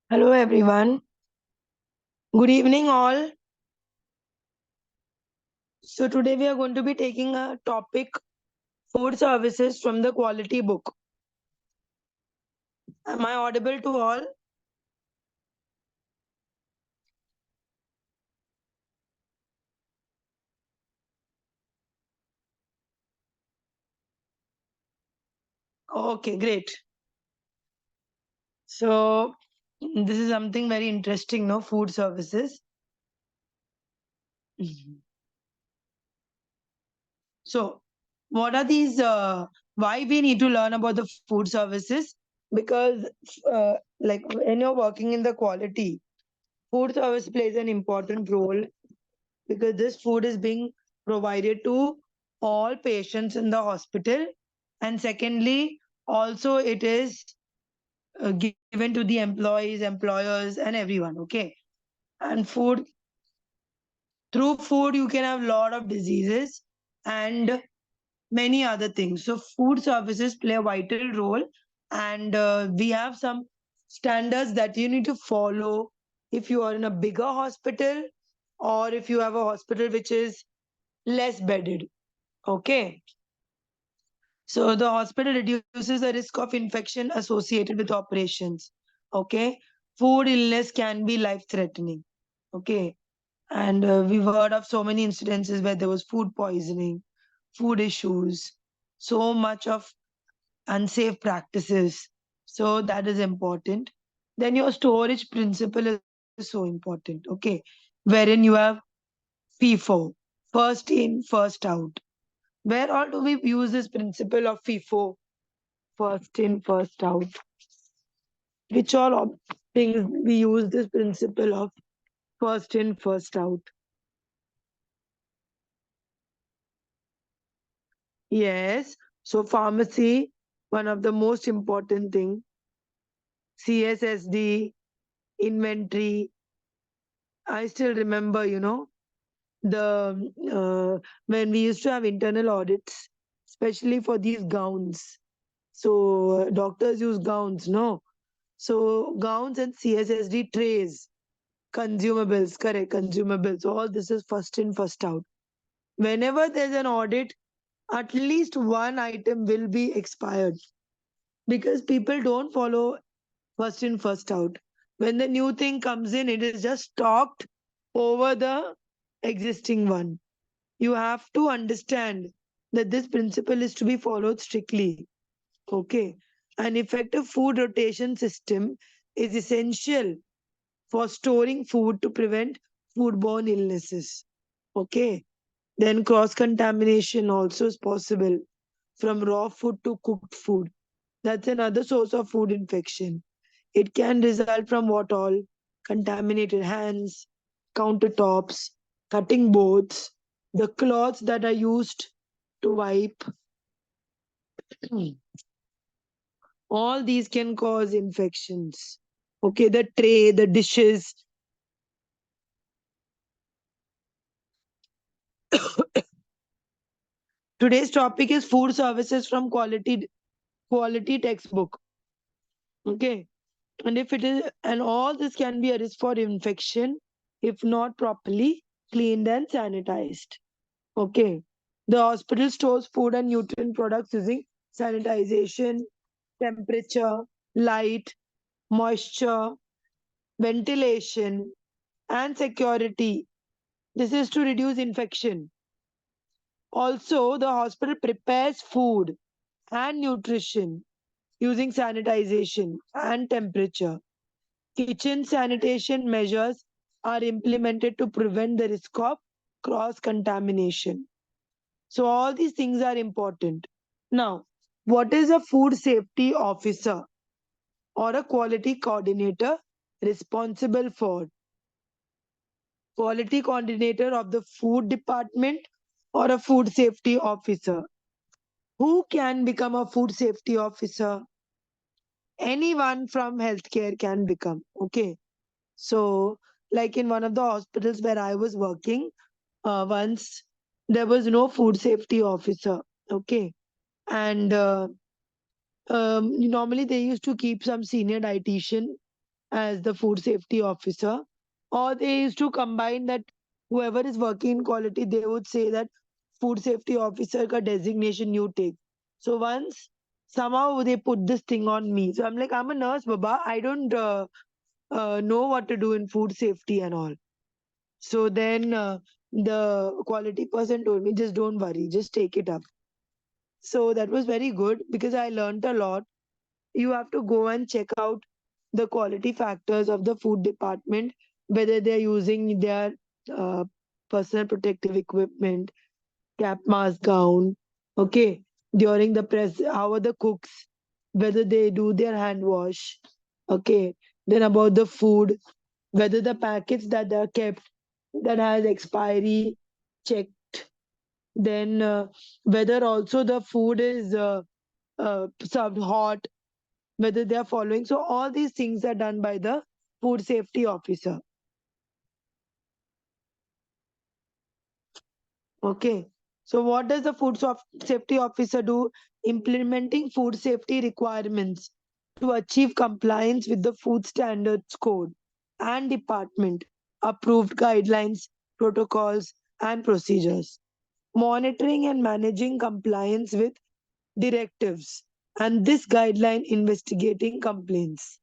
Hello everyone. Good evening all. So today we are going to be taking a topic food services from the quality book. Am I audible to all? Okay, great. So this is something very interesting, no? Food services. Mhm. So what are these why we need to learn about the food services? Because like when you're working in the quality, food service plays an important role because this food is being provided to all patients in the hospital, and secondly also it is given to the employees, employers, and everyone. Okay, and food, through food you can have a lot of diseases and many other things. So food services play a vital role, and we have some standards that you need to follow if you are in a bigger hospital or if you have a hospital which is less bedded. Okay. So the hospital reduces the risk of infection associated with operations. Okay. Food illness can be life threatening. Okay. And we've heard of so many incidences where there was food poisoning, food issues, so much of unsafe practices. So that is important. Then your storage principle is so important. Okay. Wherein you have FIFO, first in, first out. Where all do we use this principle of FIFO, first in, first out? Which all things we use this principle of first in, first out? Yes. So pharmacy, one of the most important thing, CSSD, inventory. I still remember, the when we used to have internal audits, especially for these gowns. So doctors use gowns, no? So gowns and CSSD trays, consumables, correct, consumables. All this is first in, first out. Whenever there's an audit, at least one item will be expired because people don't follow first in, first out. When the new thing comes in, it is just stocked over the existing one. You have to understand that this principle is to be followed strictly. Okay. An effective food rotation system is essential for storing food to prevent foodborne illnesses. Okay. Then cross contamination also is possible from raw food to cooked food. That's another source of food infection. It can result from what all? Contaminated hands, countertops, cutting boards, the cloths that are used to wipe. All these can cause infections. Okay, the tray, the dishes. Today's topic is food services from quality textbook. Okay, and if it is, and all this can be a risk for infection if not properly cleaned and sanitized. Okay, the hospital stores food and nutrient products using sanitization, temperature, light, moisture, ventilation, and security. This is to reduce infection. Also, the hospital prepares food and nutrition using sanitization and temperature. Kitchen sanitation measures are implemented to prevent the risk of cross contamination. So, all these things are important. Now, what is a food safety officer or a quality coordinator responsible for? Quality coordinator of the food department or a food safety officer? Who can become a food safety officer? Anyone from healthcare can become. Okay. So, like in one of the hospitals where I was working, once there was no food safety officer. Okay. And normally they used to keep some senior dietitian as the food safety officer, or they used to combine that whoever is working in quality, they would say that food safety officer ka designation you take. So once somehow they put this thing on me. So I'm like, I'm a nurse, Baba. I don't know what to do in food safety and all. So then the quality person told me, just don't worry, just take it up. So that was very good because I learned a lot. You have to go and check out the quality factors of the food department, whether they're using their uh, personal protective equipment, cap, mask, gown. Okay, during the press, how are the cooks, whether they do their hand wash. Okay, then about the food, whether the packets that are kept that has expiry checked, then whether also the food is served hot, whether they are following. So all these things are done by the food safety officer. Okay. So what does the safety officer do? Implementing food safety requirements to achieve compliance with the food standards code and department approved guidelines, protocols, and procedures. Monitoring and managing compliance with directives and this guideline investigating complaints.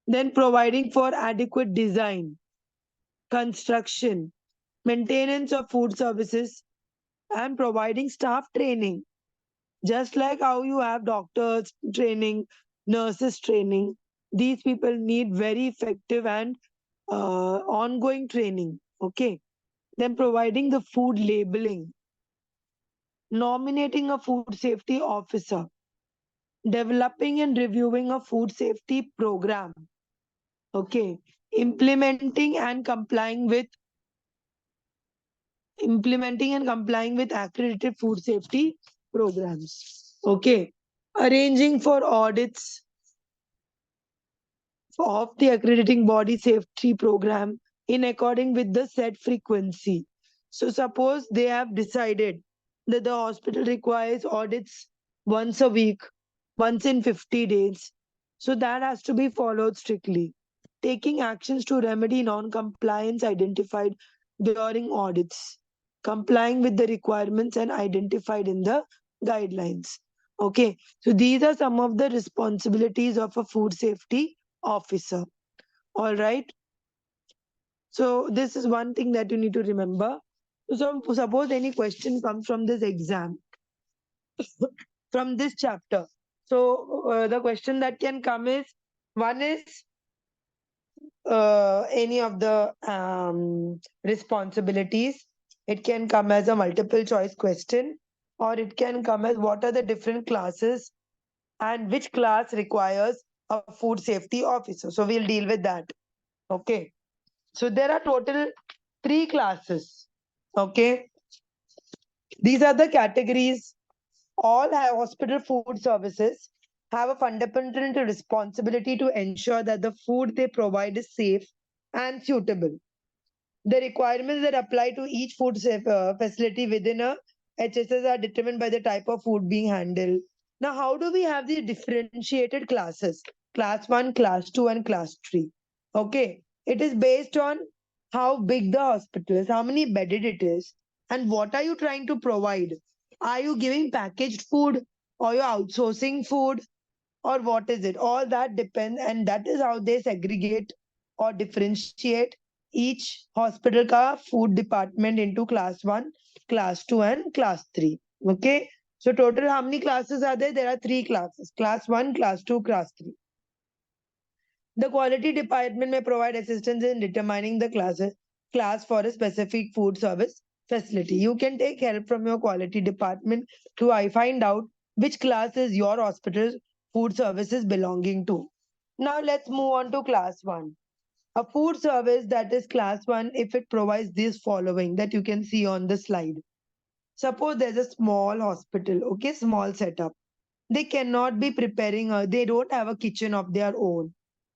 Then providing for adequate design, construction, maintenance of food services, and providing staff training. Just like how you have doctors training, nurses training, these people need very effective and ongoing training. Okay. Then providing the food labeling, nominating a food safety officer, developing and reviewing a food safety program. Okay. Implementing and complying with accredited food safety programs. Okay. Arranging for audits of the accrediting body safety program in according with the set frequency. So suppose they have decided that the hospital requires audits once a week, once in 50 days. So that has to be followed strictly. Taking actions to remedy non-compliance identified during audits. Complying with the requirements and identified in the guidelines. Okay, so these are some of the responsibilities of a food safety officer. All right. So this is one thing that you need to remember. So suppose any question comes from this exam, from this chapter. So the question that can come is one is any of the responsibilities. It can come as a multiple choice question, or it can come as what are the different classes and which class requires a food safety officer. So we'll deal with that. Okay. So there are total three classes. Okay. These are the categories. All hospital food services have a fundamental responsibility to ensure that the food they provide is safe and suitable. The requirements that apply to each facility within a HSS are determined by the type of food being handled. Now, how do we have the differentiated classes? Class 1, class 2, and class 3. Okay. It is based on how big the hospital is, how many bedded it is, and what are you trying to provide? Are you giving packaged food or you're outsourcing food? Or what is it? All that depends, and that is how they segregate or differentiate each hospital ka food department into class 1, class 2, and class 3. Okay. So total how many classes are there? There are three classes: class 1, class 2, class 3. The quality department may provide assistance in determining the class for a specific food service facility. You can take help from your quality department to I find out which class is your hospital's food services belonging to. Now let's move on to class 1. A food service that is class 1 if it provides this following that you can see on the slide. Suppose there's a small hospital, okay, small setup. They cannot be preparing, they don't have a kitchen of their own.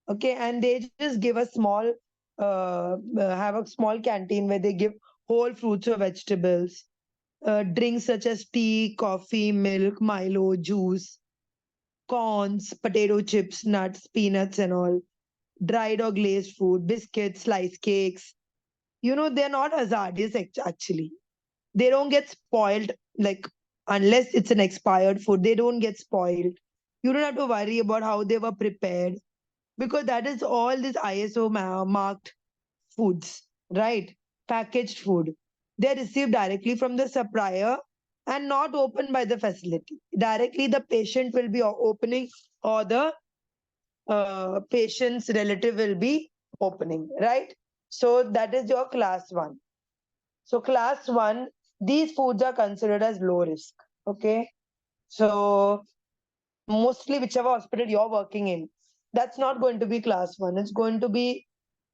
Okay, and they just give a small have a small canteen where they give whole fruits or vegetables, drinks such as tea, coffee, milk, Milo, juice, corns, potato chips, nuts, peanuts, and all, dried or glazed food, biscuits, sliced cakes. They're not hazardous actually. They don't get spoiled, like, unless it's an expired food, they don't get spoiled. You don't have to worry about how they were prepared, because that is all this ISO marked foods, right? Packaged food. They're received directly from the supplier and not opened by the facility. Directly, the patient will be opening, or the patient's relative will be opening, right? So that is your class one. So class one, these foods are considered as low risk. Okay. So mostly whichever hospital you're working in, that's not going to be class one. It's going to be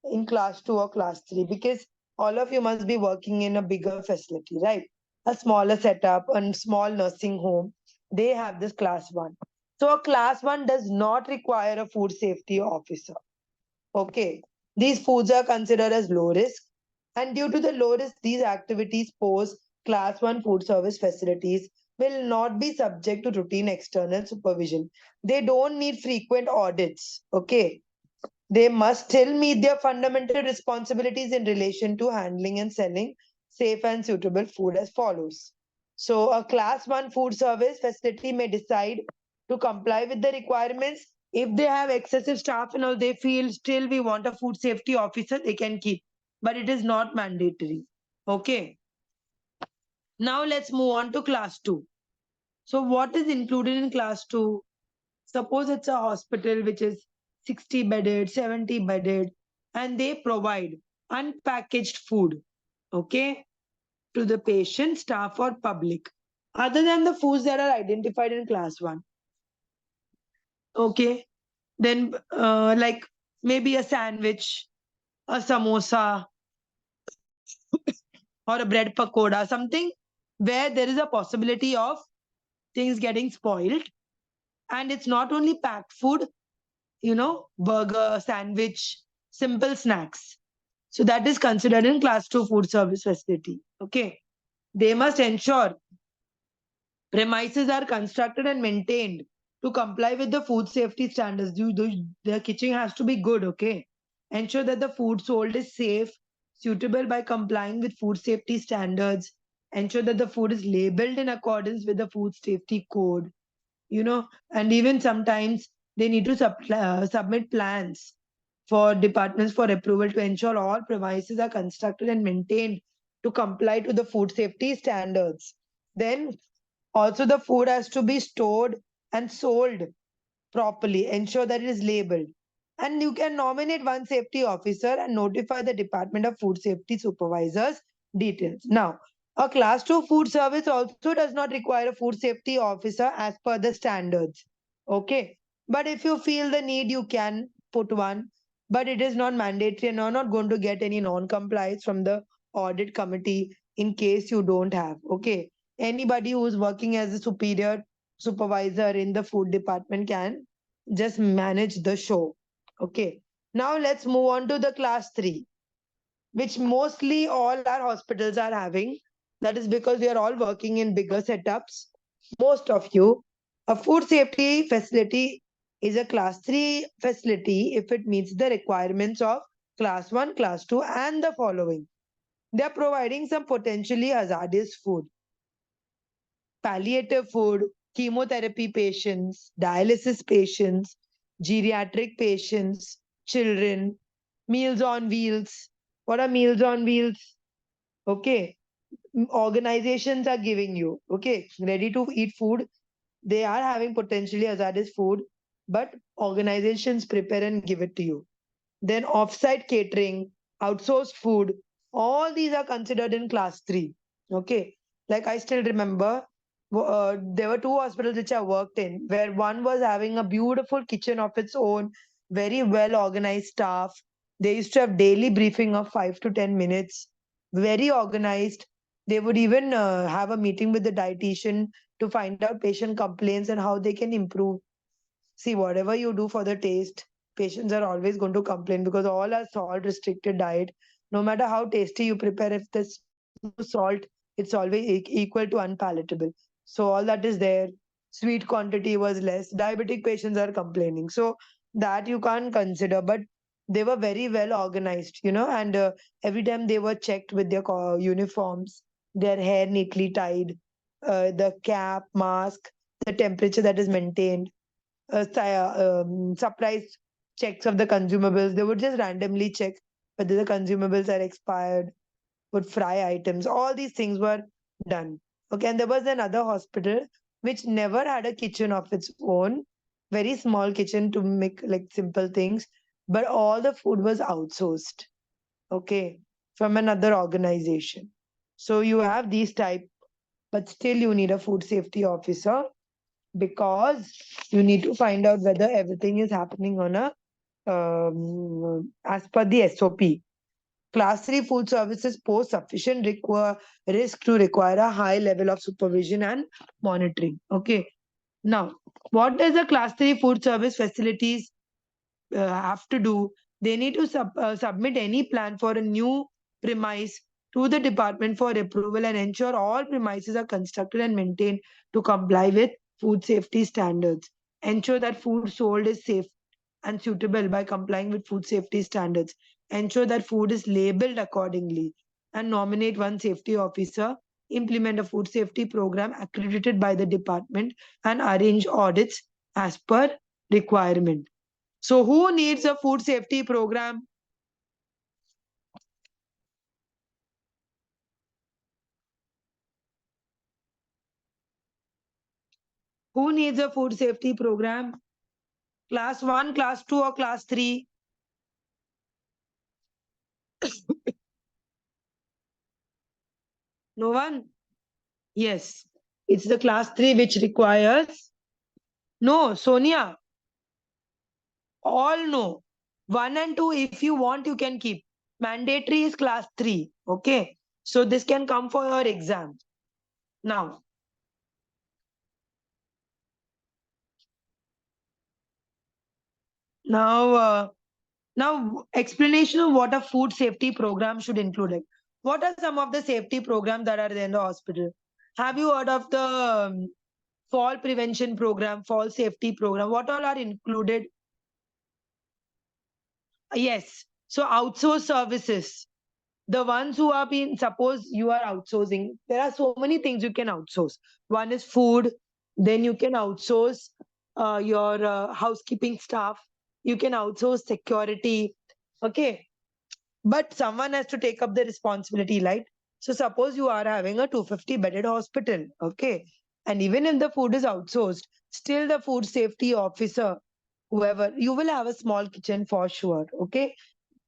in class two or class three, because all of you must be working in a bigger facility, right? A smaller setup, a small nursing home. They have this class one. So a class one does not require a food safety officer. Okay. These foods are considered as low risk. And due to the low risk, these activities pose class one food service facilities will not be subject to routine external supervision. They don't need frequent audits. Okay. They must still meet their fundamental responsibilities in relation to handling and selling safe and suitable food as follows. So, a class one food service facility may decide to comply with the requirements. If they have excessive staff and all, they feel still we want a food safety officer, they can keep, but it is not mandatory. Okay. Now, let's move on to class two. So, what is included in class two? Suppose it's a hospital which is 60 bedded, 70 bedded, and they provide unpackaged food, okay, to the patient, staff, or public, other than the foods that are identified in class one. Okay, then like maybe a sandwich, a samosa, or a bread pakoda, something where there is a possibility of things getting spoiled. And it's not only packed food, burger, sandwich, simple snacks. So that is considered in class 2 food service facility. Okay. They must ensure premises are constructed and maintained to comply with the food safety standards. The kitchen has to be good. Okay. Ensure that the food sold is safe, suitable by complying with food safety standards. Ensure that the food is labeled in accordance with the food safety code, and even sometimes they need to submit plans for departments for approval to ensure all premises are constructed and maintained to comply to the food safety standards. Then also the food has to be stored and sold properly. Ensure that it is labeled. And you can nominate one safety officer and notify the Department of Food Safety supervisors details. Now, a class 2 food service also does not require a food safety officer as per the standards. Okay. But if you feel the need, you can put one. But it is not mandatory, and you're not going to get any non compliance from the audit committee in case you don't have. Okay. Anybody who is working as a superior supervisor in the food department can just manage the show. Okay. Now let's move on to the class 3, which mostly all our hospitals are having. That is because we are all working in bigger setups. Most of you. A food safety facility is a class 3 facility if it meets the requirements of class 1, class 2, and the following. They are providing some potentially hazardous food, palliative food, chemotherapy patients, dialysis patients, geriatric patients, children, meals on wheels. What are meals on wheels? Okay. Organizations are giving you, okay, ready to eat food. They are having potentially hazardous food, but organizations prepare and give it to you. Then offsite catering, outsourced food, all these are considered in class 3. Okay. Like I still remember, there were two hospitals which I worked in, where one was having a beautiful kitchen of its own, very well organized staff. They used to have daily briefing of 5 to 10 minutes, very organized. They would even have a meeting with the dietitian to find out patient complaints and how they can improve. See, whatever you do for the taste, patients are always going to complain, because all are salt restricted diet. No matter how tasty you prepare, if there's no salt, it's always equal to unpalatable. So all that is there. sweet quantity was less. Diabetic patients are complaining. So that you can't consider, but they were very well organized, and every time they were checked with their uniforms, their hair neatly tied, the cap, mask, the temperature that is maintained, surprise checks of the consumables. They would just randomly check whether the consumables are expired, would fry items. All these things were done. Okay, and there was another hospital which never had a kitchen of its own, very small kitchen to make like simple things, but all the food was outsourced. Okay, from another organization. So you have these type, but still you need a food safety officer because you need to find out whether everything is happening on a as per the SOP. Class 3 food services pose sufficient risk to require a high level of supervision and monitoring. Okay. Now, what does a class 3 food service facilities have to do? They need to submit any plan for a new premise to the department for approval and ensure all premises are constructed and maintained to comply with food safety standards. Ensure that food sold is safe and suitable by complying with food safety standards. Ensure that food is labeled accordingly and nominate one safety officer. Implement a food safety program accredited by the department and arrange audits as per requirement. So, who needs a food safety program? Who needs a food safety program? Class 1, class 2, or class 3? No one? Yes. It's the class 3 which requires. No, Sonia, all no. 1 and 2, if you want, you can keep. Mandatory is class 3. Okay. So this can come for your exam. Now, now, now, explanation of what a food safety program should include. Like, what are some of the safety programs that are there in the hospital? Have you heard of the fall prevention program, fall safety program? What all are included? Yes. So outsource services. The ones who are being, suppose you are outsourcing, there are so many things you can outsource. One is food, then you can outsource your housekeeping staff, you can outsource security. Okay, but someone has to take up the responsibility, right? So suppose you are having a 250 bedded hospital. Okay, and even if the food is outsourced, still the food safety officer, whoever, you will have a small kitchen for sure. Okay,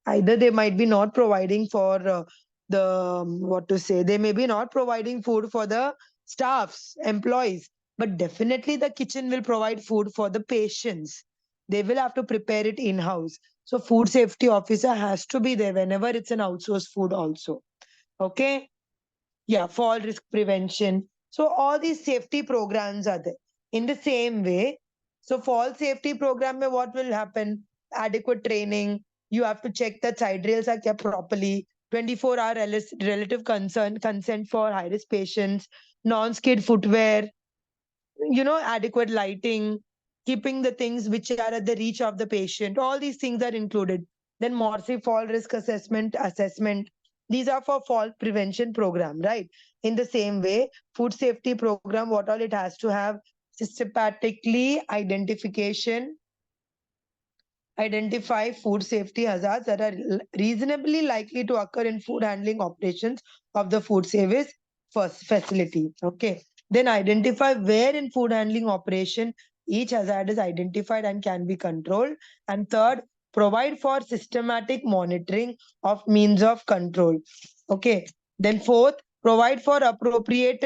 either they might be not providing for the what to say, they may be not providing food for the staffs, employees, but definitely the kitchen will provide food for the patients. They will have to prepare it in house. So food safety officer has to be there whenever it's an outsourced food also. Okay, yeah, fall risk prevention. So all these safety programs are there. In the same way, so fall safety program, mein what will happen? Adequate training. You have to check that side rails are kept properly. 24-hour relative consent for high risk patients. Non-skid footwear. Adequate lighting. Keeping the things which are at the reach of the patient. All these things are included. Then Morsi fall risk assessment. These are for fall prevention program, right? In the same way, food safety program, what all it has to have, systematically identify food safety hazards that are reasonably likely to occur in food handling operations of the food service first facility. Okay. Then identify where in food handling operation each hazard is identified and can be controlled. And third, provide for systematic monitoring of means of control. Okay. Then fourth, provide for appropriate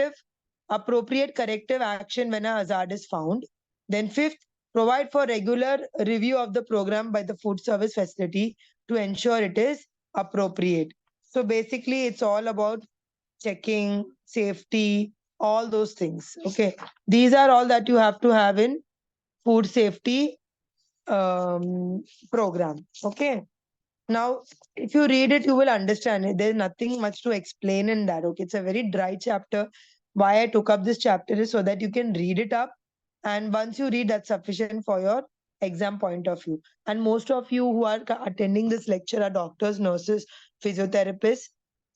corrective action when a hazard is found. Then fifth, provide for regular review of the program by the food service facility to ensure it is appropriate. So basically, it's all about checking, safety, all those things. Okay. These are all that you have to have in food safety program. Okay. Now, if you read it, you will understand it. There's nothing much to explain in that. Okay. It's a very dry chapter. Why I took up this chapter is so that you can read it up And once you read, that's sufficient for your exam point of view. And most of you who are attending this lecture are doctors, nurses, physiotherapists,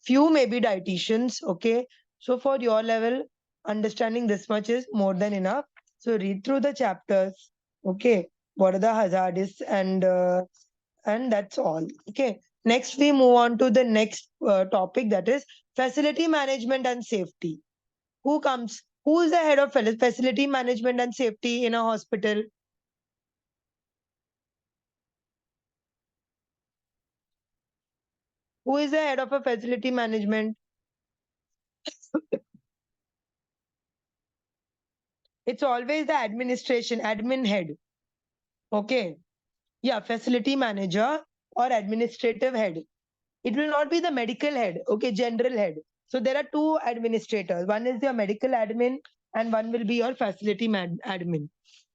few maybe dietitians. Okay, so for your level, understanding this much is more than enough. So read through the chapters. Okay, what are the hazards, and that's all. Okay, next we move on to the next topic, that is facility management and safety. Who is the head of facility management and safety in a hospital? Who is the head of a facility management? It's always the administration, admin head. Okay. Yeah, facility manager or administrative head. It will not be the medical head, okay, general head. So there are two administrators. One is your medical admin and one will be your facility admin.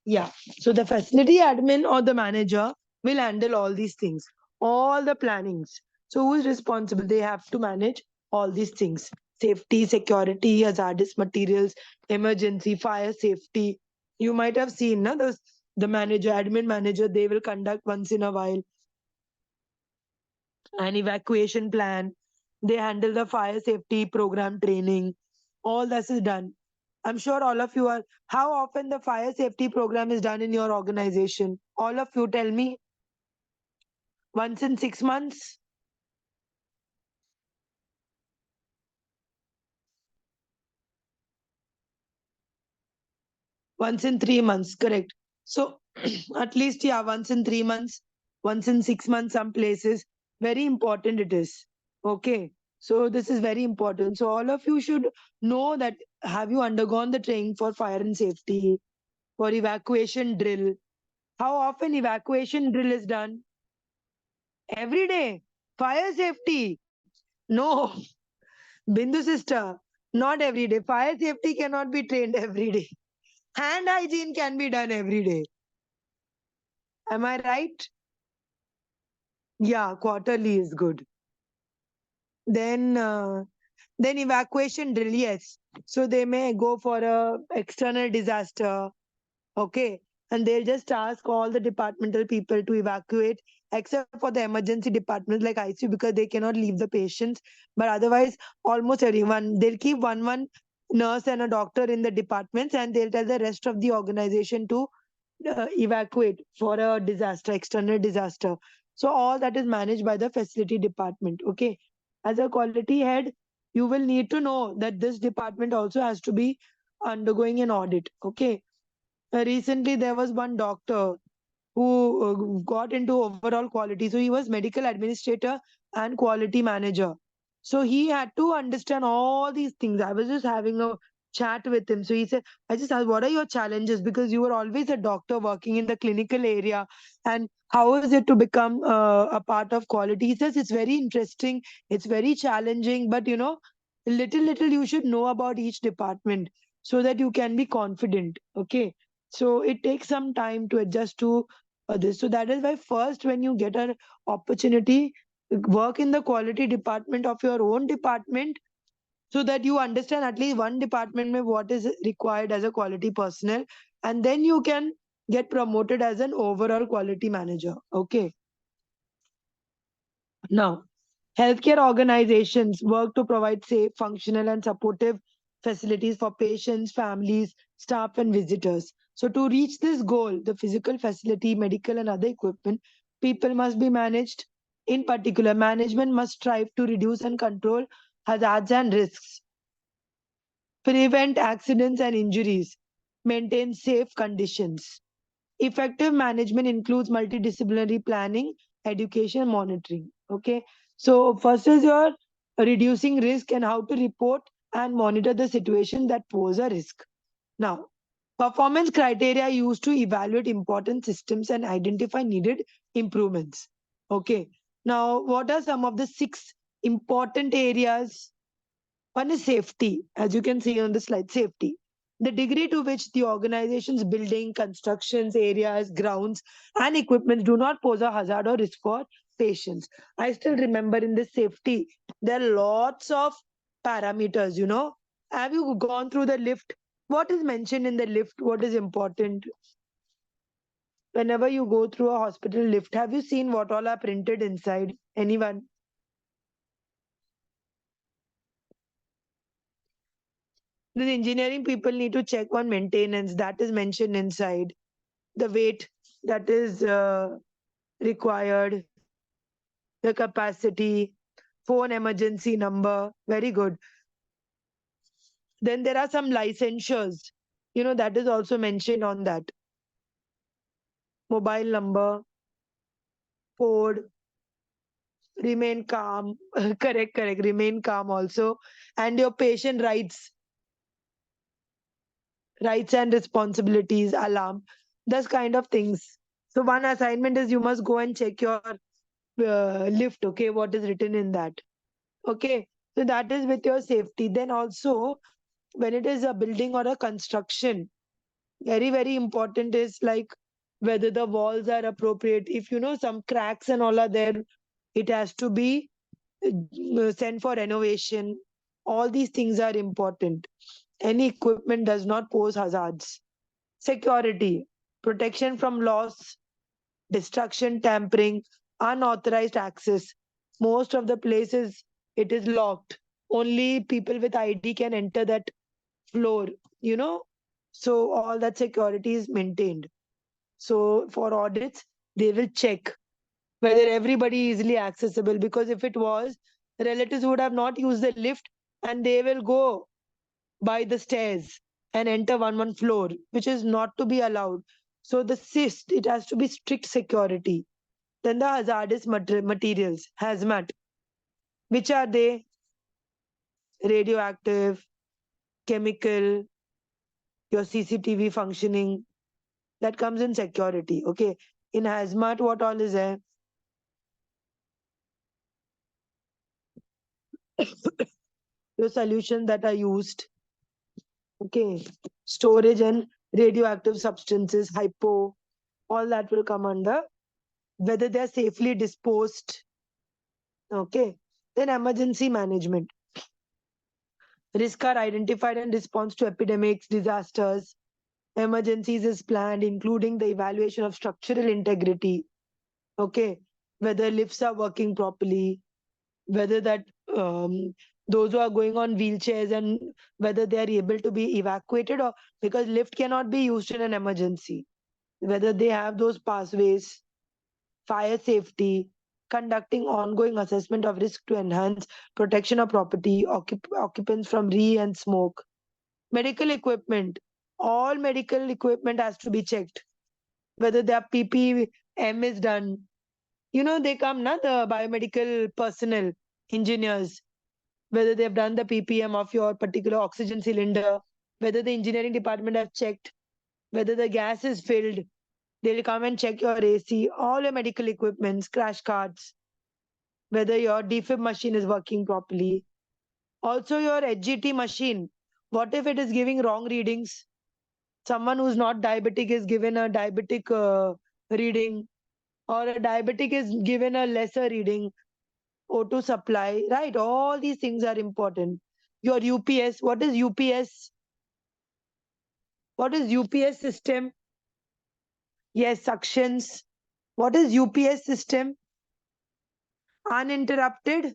Yeah. So the facility admin or the manager will handle all these things, all the plannings. So who is responsible? They have to manage all these things: safety, security, hazardous materials, emergency, fire safety. You might have seen, na, the manager, admin manager, they will conduct once in a while an evacuation plan. They handle the fire safety program training. All this is done. I'm sure all of you are. How often the fire safety program is done in your organization? All of you tell me. Once in 6 months? Once in 3 months, correct. So at least, yeah, once in 3 months, once in 6 months, some places. Very important it is. Okay. So this is very important. So all of you should know that, have you undergone the training for fire and safety, for evacuation drill? How often evacuation drill is done? Every day. Fire safety? No. Bindu sister, not every day. Fire safety cannot be trained every day. Hand hygiene can be done every day. Am I right? Yeah, quarterly is good. Then, then evacuation drill, yes. So they may go for a external disaster, okay, and they'll just ask all the departmental people to evacuate, except for the emergency departments like ICU, because they cannot leave the patients. But otherwise, almost everyone, they'll keep one nurse and a doctor in the departments, and they'll tell the rest of the organization to evacuate for a disaster, external disaster. So all that is managed by the facility department. Okay. As a quality head, you will need to know that this department also has to be undergoing an audit. Okay. Recently, there was one doctor who got into overall quality. So he was medical administrator and quality manager. So he had to understand all these things. I was just having a chat with him. So he said, I just asked, what are your challenges? Because you were always a doctor working in the clinical area. And how is it to become a part of quality? He says, it's very interesting. It's very challenging. But, little you should know about each department so that you can be confident. Okay. So it takes some time to adjust to this. So that is why first, when you get an opportunity, work in the quality department of your own department, so that you understand at least one department में what is required as a quality personnel, and then you can get promoted as an overall quality manager. Okay. Now, healthcare organizations work to provide safe, functional, and supportive facilities for patients, families, staff, and visitors. So, to reach this goal, the physical facility, medical, and other equipment, people must be managed. In particular, management must strive to reduce and control hazards and risks, prevent accidents and injuries, maintain safe conditions. Effective management includes multidisciplinary planning, education, monitoring. Okay. So first is your reducing risk and how to report and monitor the situation that pose a risk. Now, performance criteria used to evaluate important systems and identify needed improvements. Okay. Now, what are some of the six important areas? One is safety, as you can see on the slide, safety. The degree to which the organization's building, constructions, areas, grounds, and equipment do not pose a hazard or risk for patients. I still remember in this safety, there are lots of parameters. Have you gone through the lift? What is mentioned in the lift? What is important? Whenever you go through a hospital lift, have you seen what all are printed inside? Anyone? The engineering people need to check on maintenance that is mentioned inside, the weight that is required, the capacity, phone emergency number. Very good. Then there are some licensures, that is also mentioned on that. Mobile number, code, remain calm. Correct, correct. Remain calm also. And your patient rights and responsibilities, alarm, those kind of things. So one assignment is you must go and check your lift, okay, what is written in that. Okay, so that is with your safety. Then also, when it is a building or a construction, very, very important is like whether the walls are appropriate. If some cracks and all are there, it has to be sent for renovation. All these things are important. Any equipment does not pose hazards. Security, protection from loss, destruction, tampering, unauthorized access. Most of the places it is locked. Only people with ID can enter that floor, you know. So all that security is maintained. So for audits, they will check whether everybody is easily accessible, because if it was, relatives would have not used the lift and they will go by the stairs and enter one floor, which is not to be allowed. So the SIST, it has to be strict security. Then the hazardous materials, hazmat, which are they? Radioactive, chemical, your CCTV functioning, that comes in security. Okay. In hazmat, what all is there? Your solutions that are used. Okay. Storage and radioactive substances, hypo, all that will come under whether they are safely disposed. Okay. Then emergency management. Risks are identified in response to epidemics, disasters, emergencies is planned, including the evaluation of structural integrity. Okay. Whether lifts are working properly, whether that those who are going on wheelchairs and whether they are able to be evacuated, or because lift cannot be used in an emergency, whether they have those pathways, fire safety, conducting ongoing assessment of risk to enhance protection of property, occupants from and smoke. Medical equipment, all medical equipment has to be checked, whether their PPM is done. They come, na, the biomedical personnel, engineers, whether they've done the PPM of your particular oxygen cylinder, whether the engineering department have checked, whether the gas is filled. They'll come and check your AC, all your medical equipments, crash cards, whether your defib machine is working properly. Also, your HGT machine. What if it is giving wrong readings? Someone who's not diabetic is given a diabetic reading, or a diabetic is given a lesser reading. O2 supply, right? All these things are important. Your UPS, what is UPS? What is UPS system? Yes, suctions. What is UPS system? Uninterrupted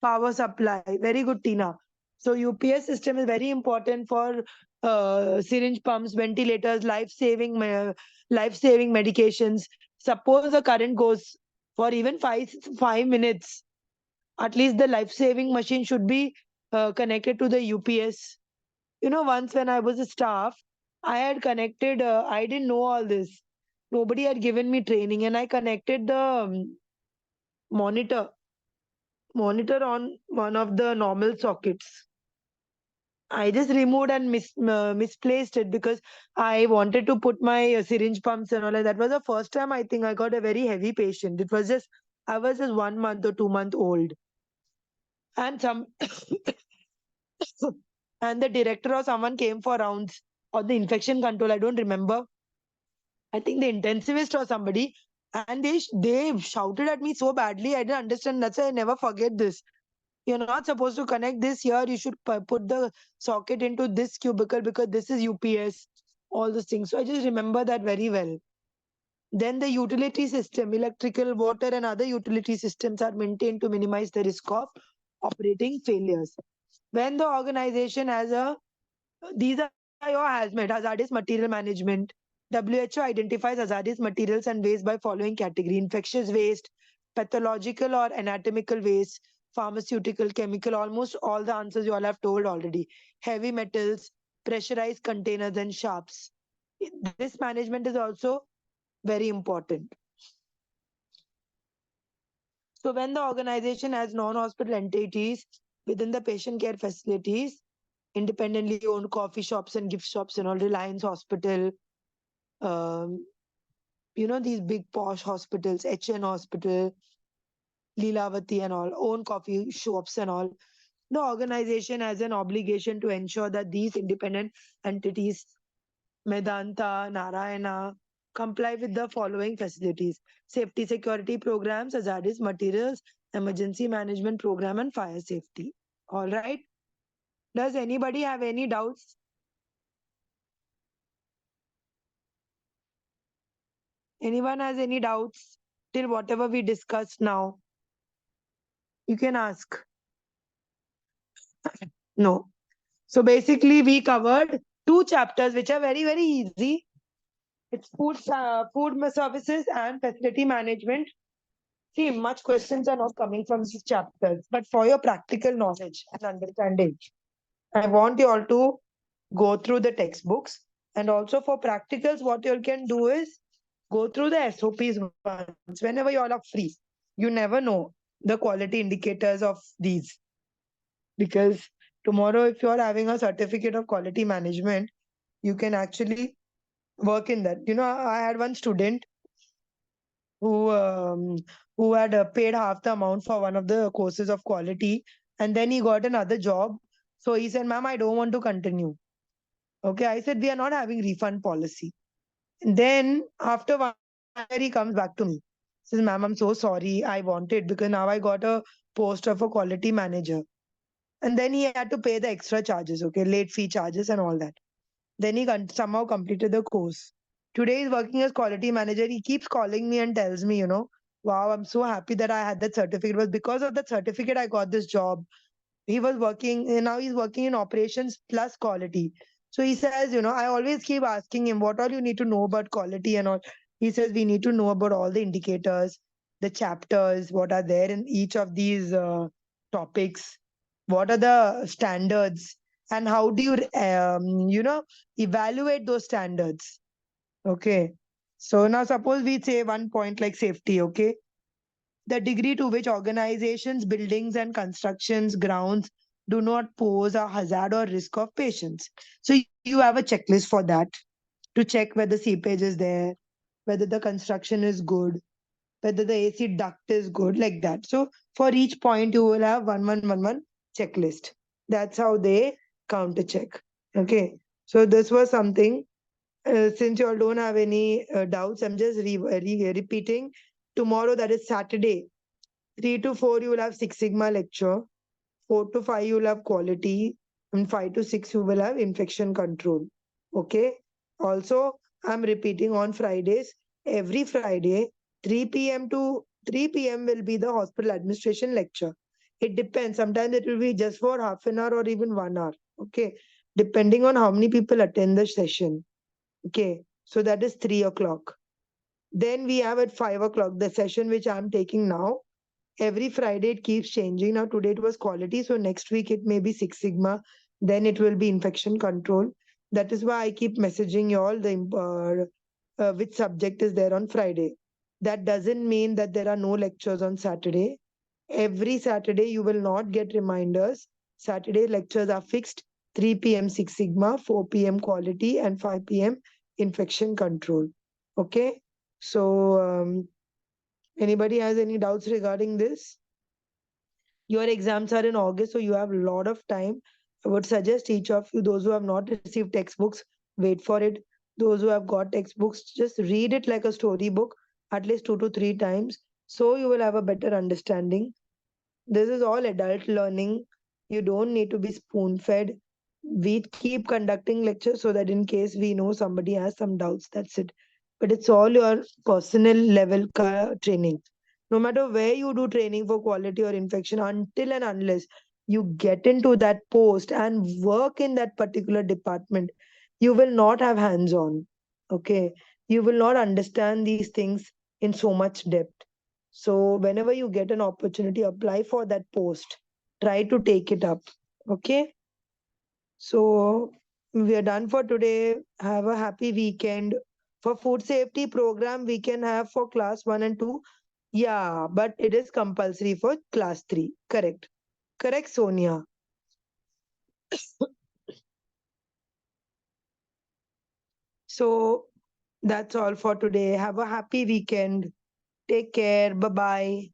power supply. Very good, Tina. So UPS system is very important for syringe pumps, ventilators, life-saving medications. Suppose the current goes for even 5 minutes, at least the life-saving machine should be connected to the UPS. Once when I was a staff, I had connected. I didn't know all this. Nobody had given me training, and I connected the monitor monitor on one of the normal sockets. I just removed and misplaced it because I wanted to put my syringe pumps and all that. That was the first time I think I got a very heavy patient. It was just, I was just 1 month or 2 month old. And and the director or someone came for rounds, or the infection control, I don't remember. I think the intensivist or somebody, and they shouted at me so badly. I didn't understand. That's why I never forget this. You're not supposed to connect this here. You should put the socket into this cubicle because this is UPS, all those things. So I just remember that very well. Then the utility system, electrical, water, and other utility systems are maintained to minimize the risk of operating failures. When the organization has a, these are your hazmat, hazardous material management. WHO identifies hazardous materials and waste by following category: infectious waste, pathological or anatomical waste, pharmaceutical, chemical, almost all the answers you all have told already. Heavy metals, pressurized containers, and sharps. This management is also very important. So when the organization has non-hospital entities within the patient care facilities, independently owned coffee shops and gift shops and all, Reliance Hospital, um, these big posh hospitals, HN Hospital, Leelavati and all, own coffee shops and all. The organization has an obligation to ensure that these independent entities, Medanta, Narayana, comply with the following facilities: safety security programs, hazardous materials, emergency management program, and fire safety. All right. Does anybody have any doubts? Anyone has any doubts till whatever we discussed now? You can ask. No. So basically, we covered two chapters which are very, very easy. It's food services and facility management. See, much questions are not coming from these chapters, but for your practical knowledge and understanding, I want you all to go through the textbooks. And also for practicals, what you all can do is go through the SOPs once, whenever you all are free. You never know the quality indicators of these, because tomorrow, if you are having a certificate of quality management, you can actually work in that. I had one student who um, who had paid half the amount for one of the courses of quality, and then he got another job. So he said, "Ma'am, I don't want to continue." Okay, I said, "We are not having refund policy." And then after 1 year, he comes back to me. Says, "Ma'am, I'm so sorry. I wanted because now I got a post of a quality manager." And then he had to pay the extra charges, okay, late fee charges and all that. Then he somehow completed the course. Today he's working as quality manager. He keeps calling me and tells me, "Wow, I'm so happy that I had that certificate. It was because of that certificate I got this job." He was working, and now he's working in operations plus quality. So he says, I always keep asking him, "What all you need to know about quality and all?" He says, "We need to know about all the indicators, the chapters, what are there in each of these topics, what are the standards, and how do you, evaluate those standards." Okay. So now suppose we say one point like safety, okay? The degree to which organizations, buildings, and constructions, grounds do not pose a hazard or risk of patients. So you have a checklist for that to check whether seepage is there, whether the construction is good, whether the AC duct is good, like that. So for each point, you will have one checklist. That's how they counter check. Okay. So this was something. Since you all don't have any doubts, I'm just repeating. Tomorrow, that is Saturday, 3 to 4, you will have Six Sigma lecture. 4 to 5, you will have quality. And 5 to 6, you will have infection control. Okay. Also, I'm repeating on Fridays. Every Friday, 3 p.m. to 3 p.m. will be the hospital administration lecture. It depends. Sometimes it will be just for half an hour or even 1 hour. Okay. Depending on how many people attend the session. Okay. So that is 3 o'clock. Then we have at 5 o'clock the session which I'm taking now. Every Friday it keeps changing. Now today it was quality, so next week it may be Six Sigma, then it will be infection control. That is why I keep messaging you all the which subject is there on Friday. That doesn't mean that there are no lectures on Saturday. Every Saturday you will not get reminders. Saturday lectures are fixed: 3 p.m. Six Sigma, 4 p.m. quality, and 5 p.m. infection control. Okay, so anybody has any doubts regarding this? Your exams are in August, so you have a lot of time. I would suggest each of you, those who have not received textbooks, wait for it. Those who have got textbooks, just read it like a storybook at least 2 to 3 times, so you will have a better understanding. This is all adult learning. You don't need to be spoon fed. We keep conducting lectures so that in case we know somebody has some doubts, that's it. But it's all your personal level training. No matter where you do training for quality or infection, until and unless you get into that post and work in that particular department, you will not have hands on. Okay. You will not understand these things in so much depth. So whenever you get an opportunity, apply for that post. Try to take it up. Okay. So we are done for today. Have a happy weekend. For food safety program, we can have for class 1 and 2. Yeah, but it is compulsory for class 3. Correct. Correct, Sonia. So that's all for today. Have a happy weekend. Take care. Bye bye.